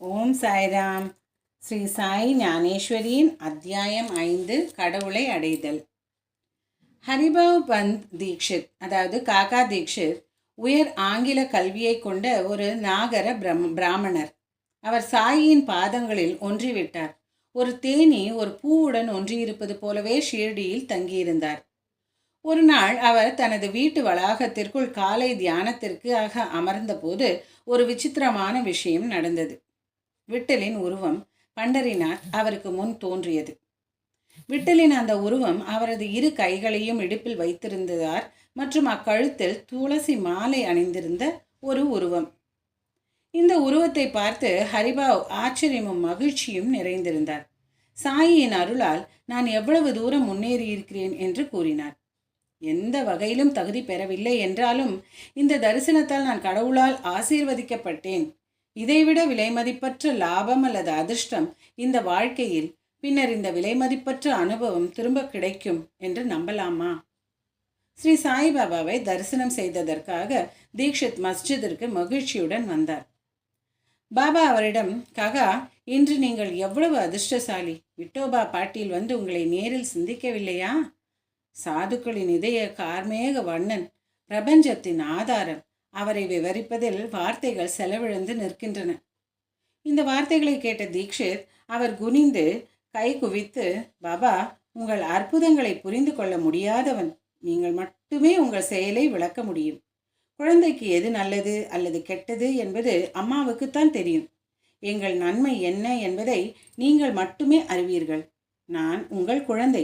ஓம் சாய்ராம். ஸ்ரீ சாய் ஞானேஸ்வரியின் அத்தியாயம் 5, கடவுளை அடைதல். ஹரிபாவ் பந்த் தீக்ஷித், அதாவது காக்கா தீக்ஷித், உயர் ஆங்கில கல்வியை கொண்ட ஒரு நாகர பிராமணர். அவர் சாயின் பாதங்களில் ஒன்றிவிட்டார். ஒரு தேனி ஒரு பூவுடன் ஒன்றியிருப்பது போலவே ஷீர்டியில் தங்கியிருந்தார். ஒரு நாள் அவர் தனது வீட்டு வளாகத்திற்குள் காலை தியானத்திற்காக அமர்ந்தபோது ஒரு விசித்திரமான விஷயம் நடந்தது. விட்டலின் உருவம் பண்டரிநாத் அவருக்கு முன் தோன்றியது. விட்டலின் அந்த உருவம் அவரது இரு கைகளையும் இடுப்பில் வைத்திருந்தார் மற்றும் அக்கழுத்தில் துளசி மாலை அணிந்திருந்த ஒரு உருவம். இந்த உருவத்தை பார்த்து ஹரிபாவ் ஆச்சரியமும் மகிழ்ச்சியும் நிறைந்திருந்தார். சாயியின் அருளால் நான் எவ்வளவு தூரம் முன்னேறியிருக்கிறேன் என்று கூறினார். எந்த வகையிலும் தகுதி பெறவில்லை என்றாலும் இந்த தரிசனத்தால் நான் கடவுளால் ஆசீர்வதிக்கப்பட்டேன். இதைவிட விலைமதிப்பற்ற லாபம் அல்லது அதிர்ஷ்டம் இந்த வாழ்க்கையில், பின்னர் இந்த விலைமதிப்பற்ற அனுபவம் திரும்ப கிடைக்கும் என்று நம்பலாமா? ஸ்ரீ சாய்பாபாவை தரிசனம் செய்ததற்காக தீக்ஷித் மஸ்ஜிதிற்கு மகிழ்ச்சியுடன் வந்தார். பாபா அவரிடம், காகா, இன்று நீங்கள் எவ்வளவு அதிர்ஷ்டசாலி. விட்டோபா பாட்டில் வந்து உங்களை நேரில் சிந்திக்கவில்லையா? சாதுக்களின் இதய கார்மேக வண்ணன், பிரபஞ்சத்தின் ஆதாரம். அவரை விவரிப்பதில் வார்த்தைகள் செலவிழந்து நிற்கின்றன. இந்த வார்த்தைகளை கேட்ட தீக்ஷித் அவர் குனிந்து கை குவித்து, பாபா, உங்கள் அற்புதங்களை புரிந்து கொள்ள முடியாதவன். நீங்கள் மட்டுமே உங்கள் செயலை விளக்க முடியும். குழந்தைக்கு எது நல்லது அல்லது கெட்டது என்பது அம்மாவுக்குத்தான் தெரியும். எங்கள் நன்மை என்ன என்பதை நீங்கள் மட்டுமே அறிவீர்கள். நான் உங்கள் குழந்தை.